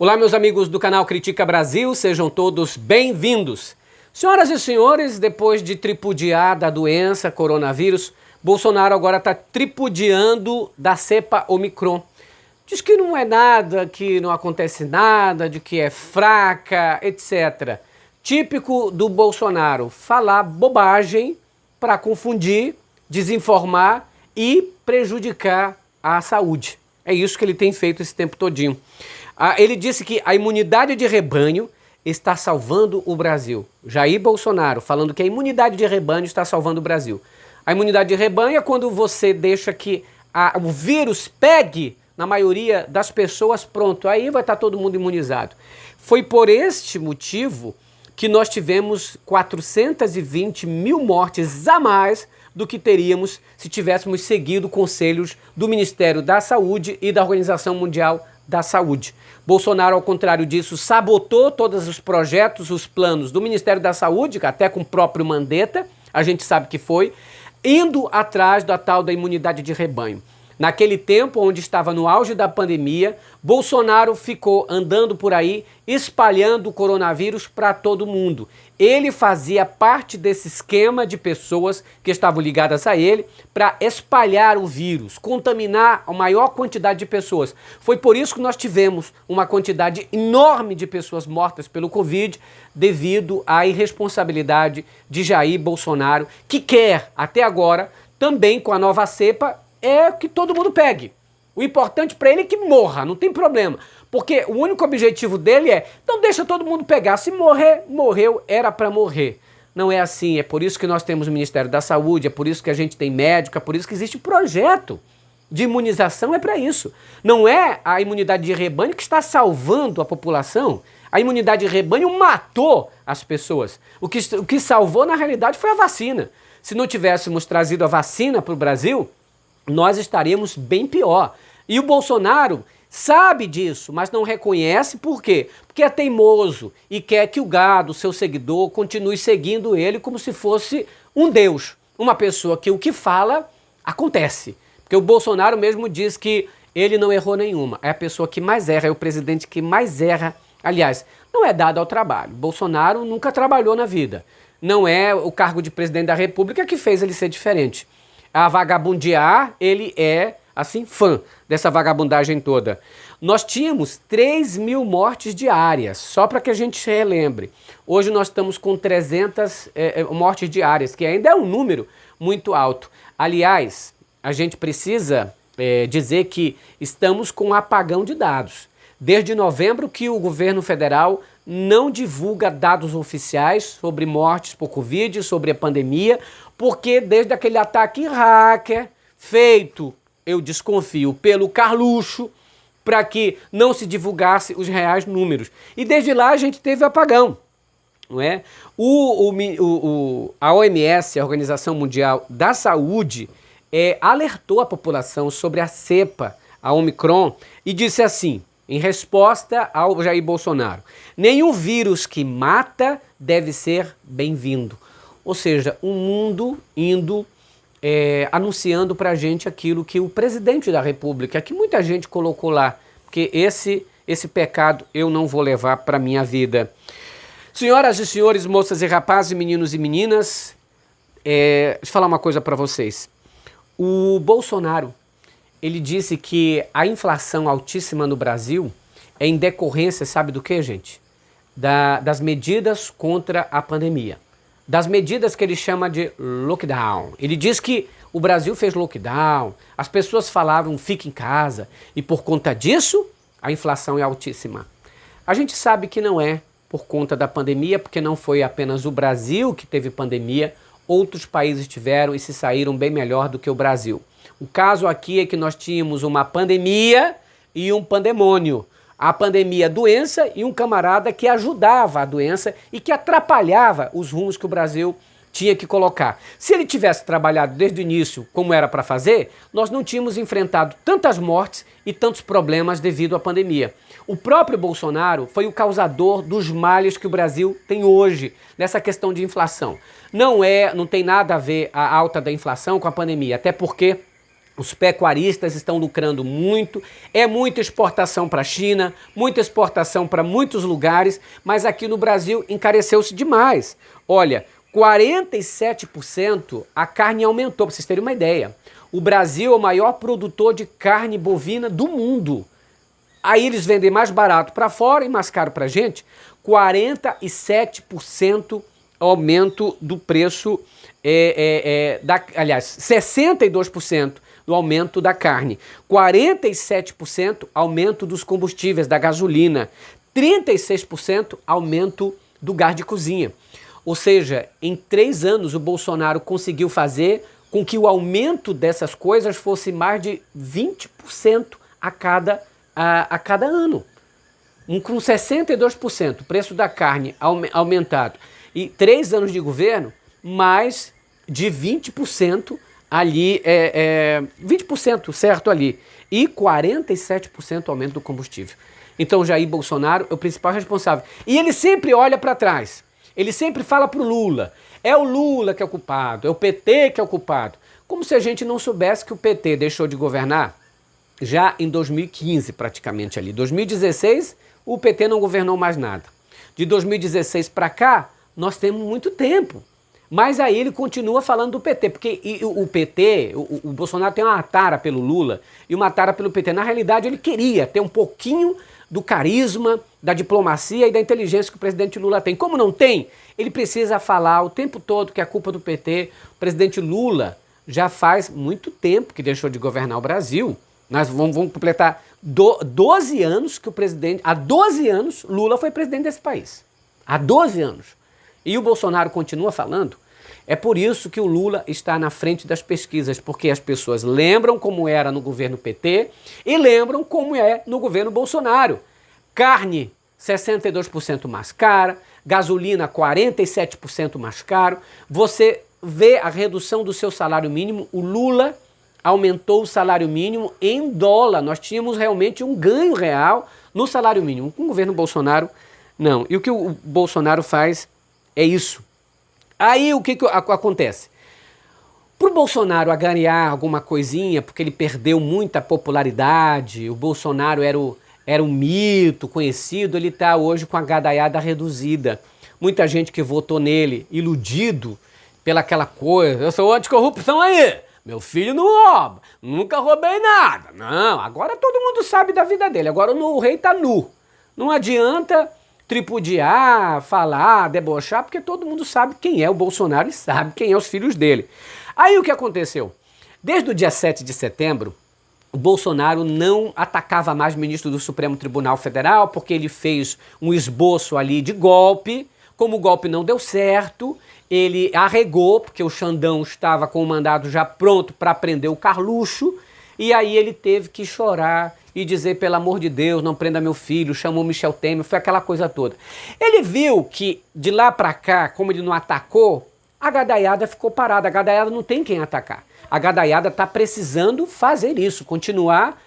Olá, meus amigos do canal Critica Brasil, sejam todos bem-vindos. Senhoras e senhores, depois de tripudiar da doença coronavírus, Bolsonaro agora está tripudiando da cepa Omicron. Diz que não é nada, que não acontece nada, de que é fraca, etc. Típico do Bolsonaro, falar bobagem para confundir, desinformar e prejudicar a saúde. É isso que ele tem feito esse tempo todinho. Ele disse que a imunidade de rebanho está salvando o Brasil. Jair Bolsonaro falando que a imunidade de rebanho está salvando o Brasil. A imunidade de rebanho é quando você deixa que o vírus pegue na maioria das pessoas, pronto, aí vai estar todo mundo imunizado. Foi por este motivo que nós tivemos 420 mil mortes a mais do que teríamos se tivéssemos seguido conselhos do Ministério da Saúde e da Organização Mundial da Saúde. Bolsonaro, ao contrário disso, sabotou todos os projetos, os planos do Ministério da Saúde, até com o próprio Mandetta, a gente sabe que foi, indo atrás da tal da imunidade de rebanho. Naquele tempo, onde estava no auge da pandemia, Bolsonaro ficou andando por aí, espalhando o coronavírus para todo mundo. Ele fazia parte desse esquema de pessoas que estavam ligadas a ele para espalhar o vírus, contaminar a maior quantidade de pessoas. Foi por isso que nós tivemos uma quantidade enorme de pessoas mortas pelo Covid, devido à irresponsabilidade de Jair Bolsonaro, que quer, até agora, também com a nova cepa, é que todo mundo pegue. O importante para ele é que morra, não tem problema. Porque o único objetivo dele é, não deixa todo mundo pegar. Se morrer, morreu, era para morrer. Não é assim, é por isso que nós temos o Ministério da Saúde, é por isso que a gente tem médico, é por isso que existe projeto de imunização, é para isso. Não é a imunidade de rebanho que está salvando a população. A imunidade de rebanho matou as pessoas. O que salvou, na realidade, foi a vacina. Se não tivéssemos trazido a vacina para o Brasil, nós estaríamos bem pior. E o Bolsonaro sabe disso, mas não reconhece. Por quê? Porque é teimoso e quer que o gado, seu seguidor, continue seguindo ele como se fosse um deus. Uma pessoa que o que fala, acontece. Porque o Bolsonaro mesmo diz que ele não errou nenhuma. É a pessoa que mais erra, é o presidente que mais erra. Aliás, não é dado ao trabalho. Bolsonaro nunca trabalhou na vida. Não é o cargo de presidente da República que fez ele ser diferente. A vagabundear, ele é, assim, fã dessa vagabundagem toda. Nós tínhamos 3 mil mortes diárias, só para que a gente se relembre. Hoje nós estamos com 300 mortes diárias, que ainda é um número muito alto. Aliás, a gente precisa dizer que estamos com um apagão de dados. Desde novembro que o governo federal não divulga dados oficiais sobre mortes por Covid, sobre a pandemia, porque desde aquele ataque hacker feito, eu desconfio, pelo Carluxo, para que não se divulgasse os reais números. E desde lá a gente teve apagão, não é? A OMS, a Organização Mundial da Saúde, alertou a população sobre a cepa, a Omicron, e disse assim, em resposta ao Jair Bolsonaro: nenhum vírus que mata deve ser bem-vindo. Ou seja, o mundo indo anunciando para a gente aquilo que o presidente da República, que muita gente colocou lá, porque esse pecado eu não vou levar para a minha vida. Senhoras e senhores, moças e rapazes, meninos e meninas, deixa eu falar uma coisa para vocês. O Bolsonaro, ele disse que a inflação altíssima no Brasil é em decorrência, sabe do que, gente? Das medidas contra a pandemia. Das medidas que ele chama de lockdown. Ele diz que o Brasil fez lockdown, as pessoas falavam fique em casa e por conta disso a inflação é altíssima. A gente sabe que não é por conta da pandemia, porque não foi apenas o Brasil que teve pandemia, outros países tiveram e se saíram bem melhor do que o Brasil. O caso aqui é que nós tínhamos uma pandemia e um pandemônio. A pandemia, doença, e um camarada que ajudava a doença e que atrapalhava os rumos que o Brasil tinha que colocar. Se ele tivesse trabalhado desde o início como era para fazer, nós não tínhamos enfrentado tantas mortes e tantos problemas devido à pandemia. O próprio Bolsonaro foi o causador dos males que o Brasil tem hoje nessa questão de inflação. Não tem nada a ver a alta da inflação com a pandemia, até porque Os pecuaristas estão lucrando muito, é muita exportação para a China, muita exportação para muitos lugares, mas aqui no Brasil encareceu-se demais. Olha, 47% a carne aumentou, para vocês terem uma ideia. O Brasil é o maior produtor de carne bovina do mundo. Aí eles vendem mais barato para fora e mais caro para a gente. 47% aumento do preço, aliás, 62% do aumento da carne, 47% aumento dos combustíveis, da gasolina, 36% aumento do gás de cozinha. Ou seja, em 3 anos o Bolsonaro conseguiu fazer com que o aumento dessas coisas fosse mais de 20% a cada ano. Com 62% o preço da carne aumentado e 3 anos de governo, mais de 20% ali, 20% certo ali, e 47% aumento do combustível. Então Jair Bolsonaro é o principal responsável. E ele sempre olha para trás, ele sempre fala para o Lula, é o Lula que é o culpado, é o PT que é o culpado. Como se a gente não soubesse que o PT deixou de governar já em 2015 praticamente ali. 2016 o PT não governou mais nada. De 2016 para cá nós temos muito tempo. Mas aí ele continua falando do PT, porque o PT, o Bolsonaro tem uma tara pelo Lula e uma tara pelo PT. Na realidade, ele queria ter um pouquinho do carisma, da diplomacia e da inteligência que o presidente Lula tem. Como não tem, ele precisa falar o tempo todo que é culpa do PT. O presidente Lula já faz muito tempo que deixou de governar o Brasil. Nós vamos completar 12 anos que o presidente... Há 12 anos, Lula foi presidente desse país. Há 12 anos. E o Bolsonaro continua falando. É por isso que o Lula está na frente das pesquisas, porque as pessoas lembram como era no governo PT e lembram como é no governo Bolsonaro. Carne 62% mais cara, gasolina 47% mais caro. Você vê a redução do seu salário mínimo. O Lula aumentou o salário mínimo em dólar. Nós tínhamos realmente um ganho real no salário mínimo. Com o governo Bolsonaro, não. E o que o Bolsonaro faz é isso. Aí o que acontece? Para o Bolsonaro ganhar alguma coisinha, porque ele perdeu muita popularidade, o Bolsonaro era um mito conhecido, ele está hoje com a gadaiada reduzida. Muita gente que votou nele, iludido pelaquela coisa, eu sou anticorrupção aí, meu filho não rouba, nunca roubei nada. Não, agora todo mundo sabe da vida dele, agora o rei está nu. Não adianta tripudiar, falar, debochar, porque todo mundo sabe quem é o Bolsonaro e sabe quem é os filhos dele. Aí o que aconteceu? Desde o dia 7 de setembro, o Bolsonaro não atacava mais o ministro do Supremo Tribunal Federal, porque ele fez um esboço ali de golpe. Como o golpe não deu certo, ele arregou, porque o Xandão estava com o mandado já pronto para prender o Carluxo, e aí ele teve que chorar e dizer, pelo amor de Deus, não prenda meu filho, chamou Michel Temer, foi aquela coisa toda. Ele viu que de lá para cá, como ele não atacou, a gadaiada ficou parada, a gadaiada não tem quem atacar. A gadaiada está precisando fazer isso, continuar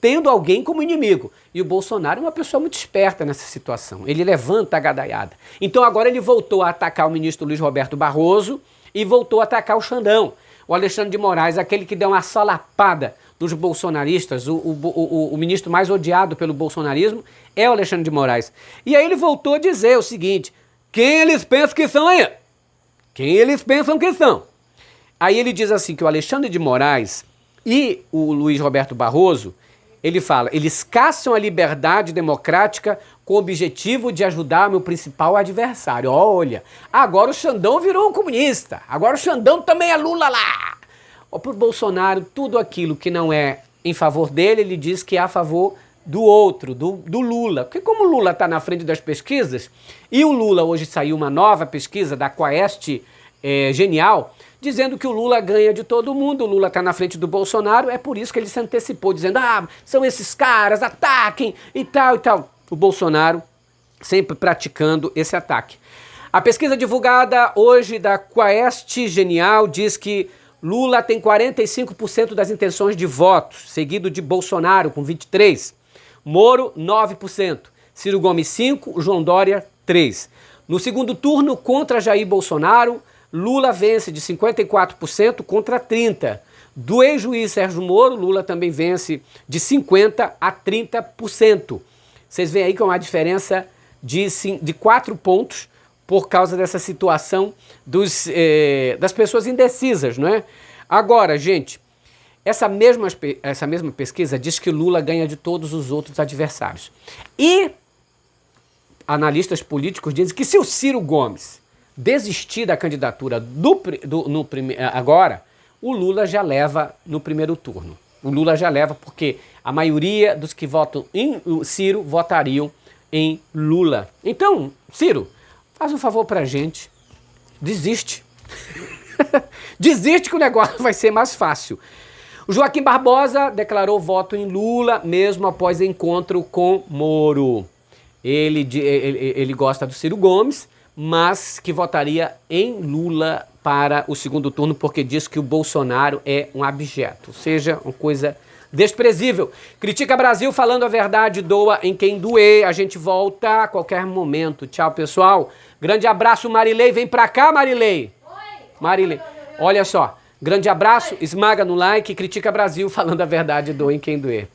tendo alguém como inimigo. E o Bolsonaro é uma pessoa muito esperta nessa situação, ele levanta a gadaiada. Então agora ele voltou a atacar o ministro Luiz Roberto Barroso e voltou a atacar o Xandão. O Alexandre de Moraes, aquele que deu uma salapada dos bolsonaristas, o ministro mais odiado pelo bolsonarismo é o Alexandre de Moraes. E aí ele voltou a dizer o seguinte, quem eles pensam que são aí? Quem eles pensam que são? Aí ele diz assim que o Alexandre de Moraes e o Luiz Roberto Barroso, ele fala, eles caçam a liberdade democrática com o objetivo de ajudar meu principal adversário. Olha, agora o Xandão virou um comunista, agora o Xandão também é Lula lá. Para o Bolsonaro, tudo aquilo que não é em favor dele, ele diz que é a favor do outro, do Lula. Porque como o Lula está na frente das pesquisas, e o Lula hoje saiu uma nova pesquisa da Quaest Genial, dizendo que o Lula ganha de todo mundo, o Lula está na frente do Bolsonaro, é por isso que ele se antecipou, dizendo, são esses caras, ataquem e tal e tal. O Bolsonaro sempre praticando esse ataque. A pesquisa divulgada hoje da Quaest Genial diz que Lula tem 45% das intenções de voto, seguido de Bolsonaro com 23%, Moro 9%, Ciro Gomes 5%, João Dória 3%. No segundo turno, contra Jair Bolsonaro, Lula vence de 54% contra 30%. do ex-juiz Sérgio Moro, Lula também vence de 50% a 30%. Vocês veem aí que é uma diferença de 4 pontos por causa dessa situação das pessoas indecisas, não é? Agora, gente, essa mesma pesquisa diz que Lula ganha de todos os outros adversários. E analistas políticos dizem que se o Ciro Gomes desistir da candidatura agora, o Lula já leva no primeiro turno. O Lula já leva porque a maioria dos que votam em Ciro votariam em Lula. Então, Ciro, faz um favor pra gente, desiste. Desiste que o negócio vai ser mais fácil. O Joaquim Barbosa declarou voto em Lula, mesmo após encontro com Moro. Ele gosta do Ciro Gomes, mas que votaria em Lula para o segundo turno, porque diz que o Bolsonaro é um abjeto, ou seja, uma coisa desprezível. Critica Brasil, falando a verdade, doa em quem doer. A gente volta a qualquer momento. Tchau, pessoal. Grande abraço, Marilei. Vem pra cá, Marilei. Oi. Marilei, olha só. Grande abraço, esmaga no like, Critica Brasil, falando a verdade, doa em quem doer.